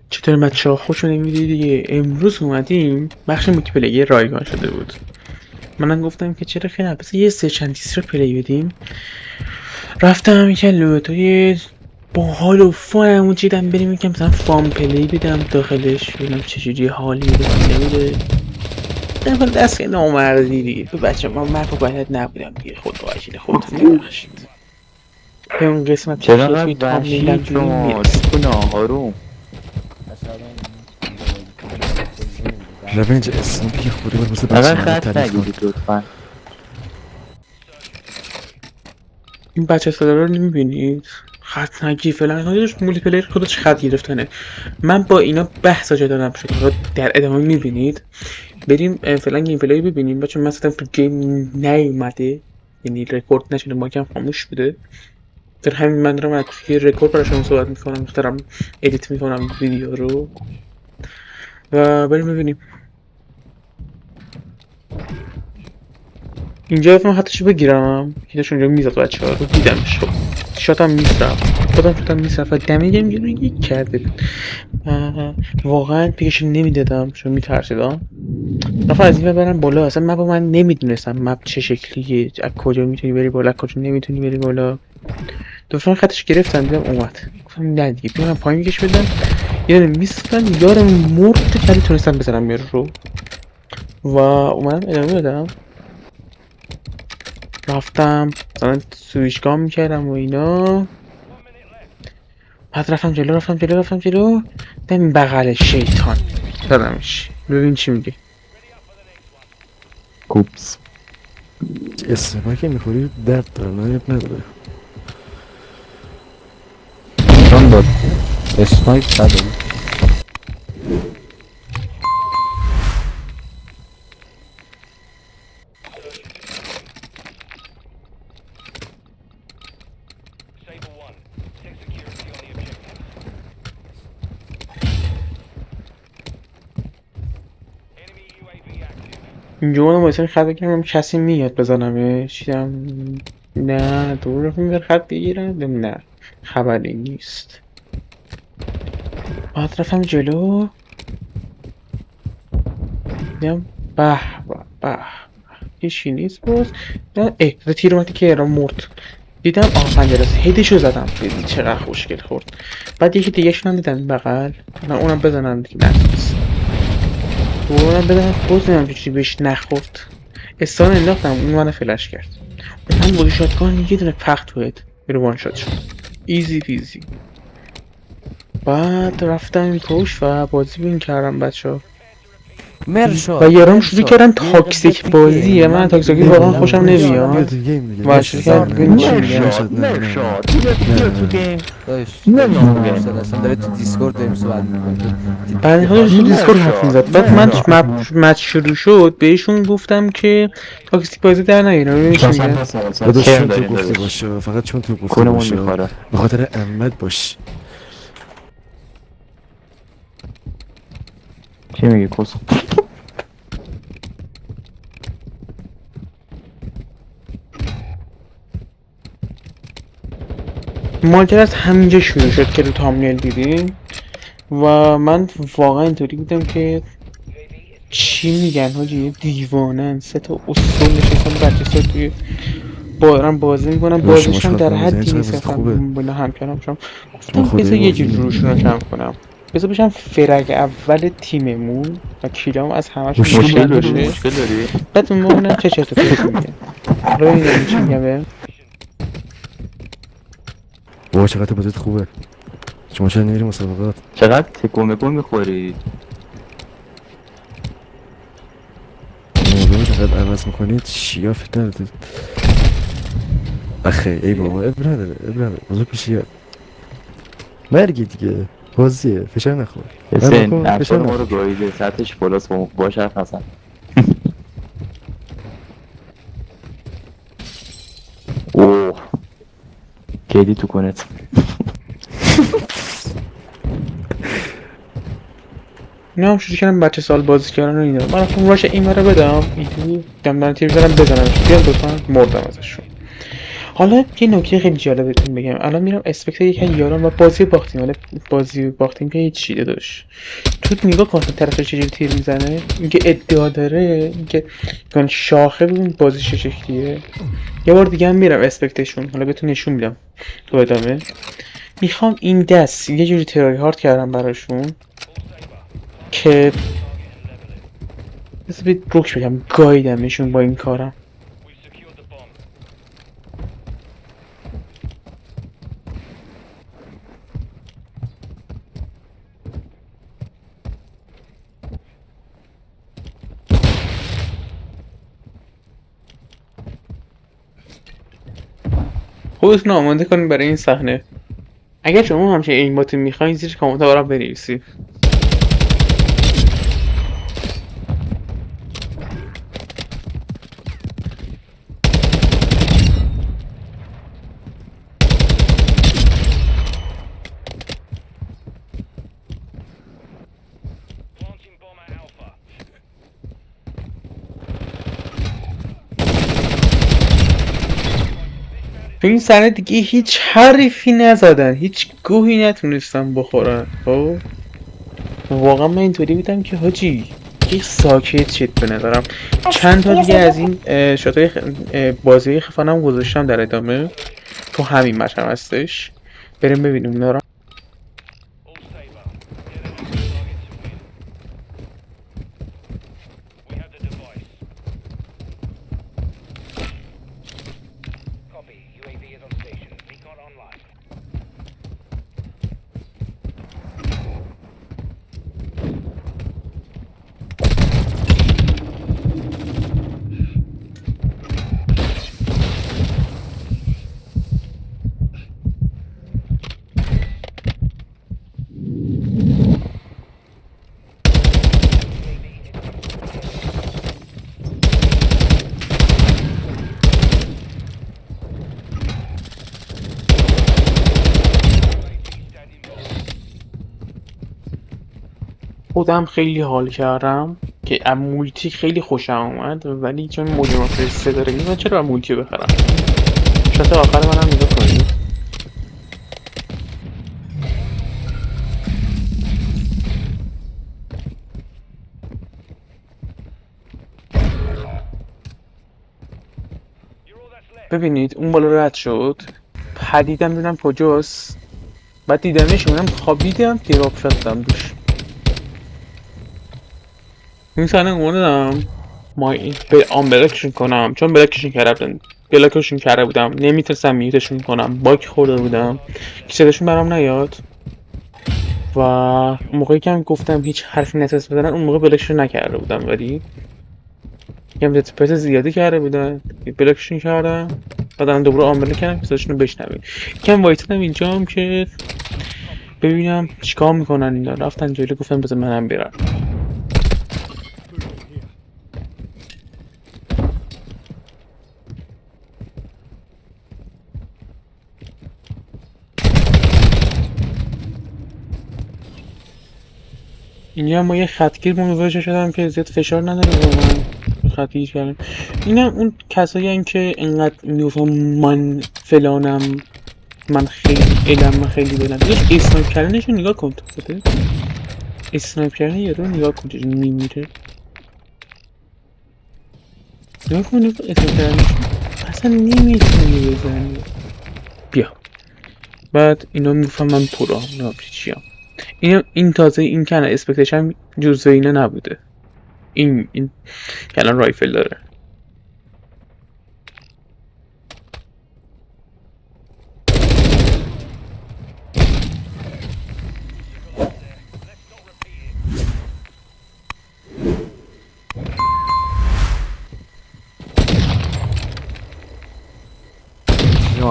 چطور بچه‌ها خوش نمیدید دیگه. امروز اومدیم بخش مولتی پلیر رایگان شده بود. منم گفتم که چرا خیلی بس یه سه چند تیتر پلی بدیم. رفتم یه لوتوی باحال و فانمون چیدم بریم یکم مثلا فام پلی بدم داخلش ببینم چجوری حالی میده نمیده. اول دست خیلی نامردی دیگه. تو بچه من باید نبودم دیگه. خود باشید خودتون ببخشید. به اون قسمت چرا توی تام میدم وحشی شما سکون آروم لبه اینجا اسنپی خوری بود واسه فقط بچه خط تعریف کن. نگیرید لطفا. این بچه صدا رو نمیبینید؟ خط نگی فلان خودش مولتی پلیر خودش خط گرفتنه. من با اینا بحثا دارم شده رو در ادامه میبینید. بریم فعلا گیم پلی ببینیم بچه. مثلا تو گیم نیومده، یعنی رکورد نشده، مایکم خاموش بوده. در همین من دارم از توی رکورد برای شما صحبت میکنم، دارم ادیت میکنم ویدیو رو و بریم ببینیم. اینجا رفتم حتی بگیرم هیچ اونجا میزد بچه ها رو دیدمش. خب شاتم نیستم خودم شاتم نیستم و دمیجم یک کرده بود. واقعا پیش نمیدادم چون میترسیدم نفر از این برم بالا. اصلا مپ من نمیدونستم مپ چه شکلیه، از کجا میتونی بری بالا، از کجا نمیتونی بری بالا. دوستان خطش گرفتم دیدم اومد، گفتم نه دیگه بیام پایین میکش بدم. یعنی میستن یارم مرد ولی تونستم بزنم یارو رو و اومدم ادامه دادم. رفتم مثلا سویچگاه میکردم و اینا. بعد رفتم جلو دم این بغل شیطان زدمش. ببین چی میگه. کوپس اسنپی که میخوری درد داره نه نداره. چون داد اسنایپ نداری. اینجا من واسه خط بگیرم کسی میاد بزنمش. دیدم نه دور رفتم بر خط بگیرم نه خبری نیست. بعد رفتم جلو دیدم به به هیچی نیست باز. دیدم تیر اومدی که ایران مرد. دیدم پنجره هیدشو زدم. دیدی چقدر خوشگل خورد. بعد یکی دیگه شون دیدم بغل نه اونم بزنم دیگه نتونست. اونم بزنم باز نمیم چی بهش نخورد. استان انداختم اون منو فلش کرد. من بودی شاتگان یه دونه پخت توید میره وان شات شد. ایزی پیزی. بعد رفتم پشت و بازی بین کردم بچه ها و یارم شروع کردن تاکسیک بازیه. من تاکسیکی واقعا خوشم بیا نمیاد تو گیم دیگه و شروع کرد ببین چی میگه. مرشاد بیا تو گیم. داشت نمیام گیم. اصلا داره تو دیسکورد داریم صحبت میکنیم. بعد خودش تو دیسکورد حرف میزد. بعد من مچ شروع شد بهشون گفتم که تاکسیک بازی در نیارم. ببین چی میگه. داداش کرم چون تو داریم گفته داداش. باشه فقط چون تو گفته کونمون باشه میخوره. به خاطر احمد باش. چی میگی کس؟ ماجرا از همینجا شروع شد که رو تامنیل دیدیم و من واقعا اینطوری بودم که چی میگن حاجی دیوانن. سه تا اصول نشستن بچه سا توی دارن بازی میکنن. داداش شما بازیشون چقدر در میزنی حدی چقدر نیست بازیت مثلا خوبه. بالا همکارم شم ما گفتم خدای بذار یه جور بازی روشون رو کم کنم. بذار بشم فرگ اول تیممون و کیلام از همشون مشکل بیشتر مشکل داری؟ باشه. مشکل داری؟ بعد اون موقع ببینم چه چرت و پرتی میگه. حالا ببینم چی میگه. بابا چقدر بازیت خوبه. شما چرا نمیری مسابقات؟ چقدر تکون مکون میخوری؟ موضوع چقدر عوض میکنید شیافت ندارید. اخی ای بابا اب نداره بزرگ پیشی مرگی دیگه بازیه فشار نخور. حسین نکن افشار فشار ما رو نخور. گاییده سطحش بالاست باش حرف نزن. اوه کیدی تو کنت. اینا هم شروع کردم بچه سال بازی کردن و اینا. من رفتم راش این رو بدم ایدی دم تیر بزنم بزنمش. بیان دوستان مردم ازشون. حالا یه نکته خیلی جالب بهتون بگم. الان میرم اسپکت یک از یاران و بازی باختیم. حالا بازی باختیم که هیچ چیده داشت. تو نگاه کن طرف چجوری تیر میزنه. اینکه ادعا داره اینکه کن شاخه ببین بازیش چه شکلیه. یه بار دیگه هم میرم اسپکتشون. حالا بهتون نشون میدم تو ادامه. میخوام این دست یه جوری ترای هارد کردم براشون که بس بید روکش بگم گایدمشون با این کارم. خودتون آماده کنید برای این صحنه. اگر شما همچین ایماتی میخواین زیر کامنت برام بنویسید. تو این صحنه دیگه هیچ حرفی نزدن، هیچ گوهی نتونستم بخورن. خب واقعا من اینطوری بودم که حاجی یه ساکت شد به نظرم. چند تا دیگه از این شاتای بازی خفنم گذاشتم در ادامه تو همین مطلب هستش. بریم ببینیم اینا رو. خودم خیلی حال کردم که از مولتی خیلی خوشم اومد، ولی چون مودی مافیا 3 داره من چرا مولتی بخرم. شات آخر منم نگاه کنید. ببینید اون بالا رد شد، پدیدم ببینم کجاست، بعد دیدمش اونم خوابیدم دراپ شدم دوش. این صحنه اومدم ما بلاکشون کنم، چون بلاکشون کرده بودم نمیتونستم میوتشون کنم، باک خورده بودم که صداشون برام نیاد و موقعی که هم گفتم هیچ حرفی نتونست بزنن اون موقع بلاکشون نکرده بودم، ولی یه پس زیادی کرده بودن بلاکشون کردم بعدم دوباره عامله کردم که صداشون رو بشنویم. کم وایتدم اینجا هم که ببینم چیکار میکنن اینا. رفتن جلو گفتم بذار منم برم. اینجا ما یه خطگیر مواجه شدم که زیاد فشار نداره به من خطگیر کردم. اینم اون کسایی هن که انقدر میگفتم من فلانم، من خیلی علم، من خیلی بلند. یه اسنایپ کردنشو نگاه کن تو خودت. اسنایپ کردن یه رو نگاه کن چجوری میمیره. نگاه کن اسنایپ کردنشو اصلا نمیتونی بزنی. بیا بعد اینا میگفتم من پرام نمیدونم چیم. این تازه این کنه اسپکتش هم جزو اینه نبوده. این که الان رایفل داره.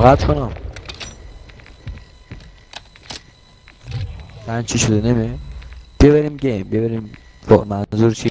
قطع کنم من چی شده نمی؟ بیا بریم گیم، بیا بریم. با منظور چی؟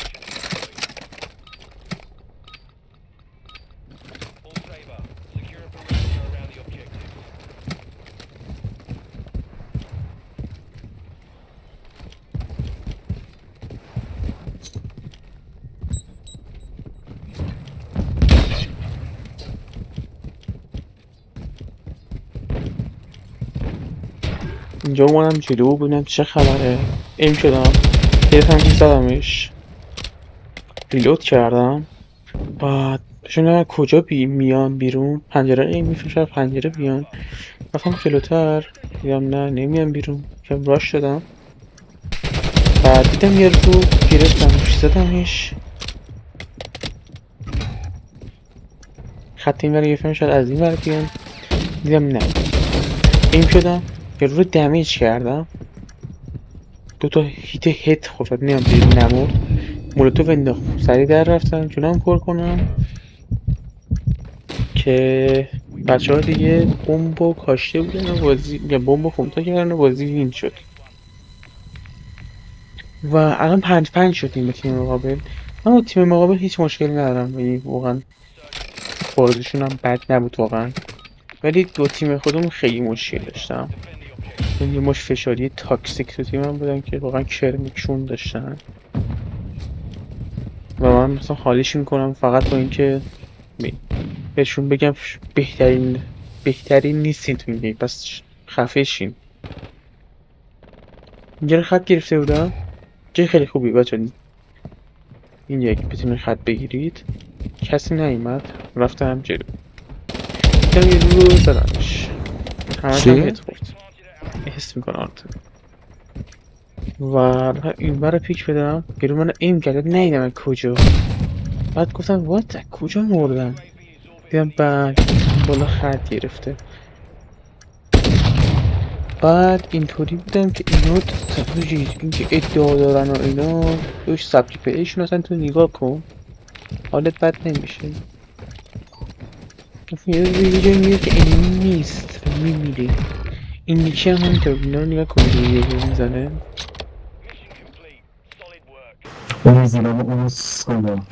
اینجا اومدم جلو ببینم چه خبره. ایم شدم گرفتم که زدمش، ریلود کردم. بعد شما کجا میان بیرون؟ پنجره این میفروشه پنجره بیان. رفتم جلوتر دیدم نه نمیان بیرون که راش شدم. بعد دیدم یه رو گرفتمش زدمش. خط این ور گرفتم شاید از این ور بیان. دیدم نه این شدم یه رو دمیج کردم. دوتا هیت هت خورد نیم بیرون نمورد. مولوتوف انداختم سریع در رفتم جونم پر کنم که بچه ها دیگه بمبو کاشته بودن و بازی یا بمبو خونتا کردن و بازی وین شد. و الان 5-5 شدیم به تیم مقابل. من با تیم مقابل هیچ مشکلی ندارم، یعنی واقعا بازیشون هم بد نبود واقعا، ولی دو تیم خودمون خیلی مشکل داشتم. یه مش فشاری تاکسیک تو تیمم بودن که واقعا کرمیکشون داشتن و من مثلا خالیش میکنم فقط با اینکه بهشون بگم بهترین نیستین تو این گیم، پس خفه شین. اینجا خط گرفته بودم، جای خیلی خوبی بچه. این یک بتونید خط بگیرید. کسی نیومد رفتم جلو دیدم یه رو زدمش همه هم هت خورد. حس میکنم آرده و این بر پیک بدم گرو من ایم کرد نیدم کجا. بعد گفتم وات کجا مردم. دیدم بعد بالا خط گرفته. بعد اینطوری بودم که اینا تفاجیز این که ادعا دارن و اینا دوش سبکی پیشون اصلا تو نگاه کن حالت بد نمیشه. یه جایی میره که اینی نیست و میمیری. این نیکی هم همینطور اینا رو نگاه کن یه جایی میزنه. اون زنم اون سلام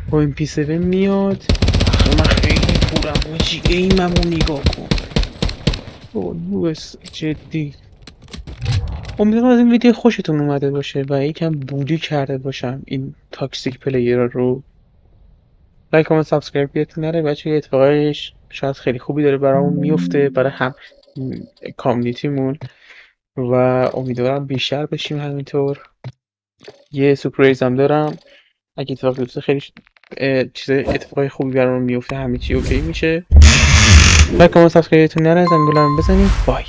با این پی 7 میاد. من خیلی پورم باشی ایممو نگاه کن. اوه نوست جدی. امیدوارم از این ویدیو خوشتون اومده باشه و یکم بودی کرده باشم این تاکسیک پلیر رو. لایک کامنت سابسکرایب یادتون نره بچه. اتفاقایش شاید خیلی خوبی داره برامون میفته برای هم کامیونیتیمون و امیدوارم بیشتر بشیم همینطور. یه سورپرایز هم دارم اگه اتفاق بیفته خیلی چیز اتفاقای خوبی برامون میفته همه چی اوکی میشه. لایک کامنت سابسکرایب یادتون نره زنگوله رو بزنید. بای.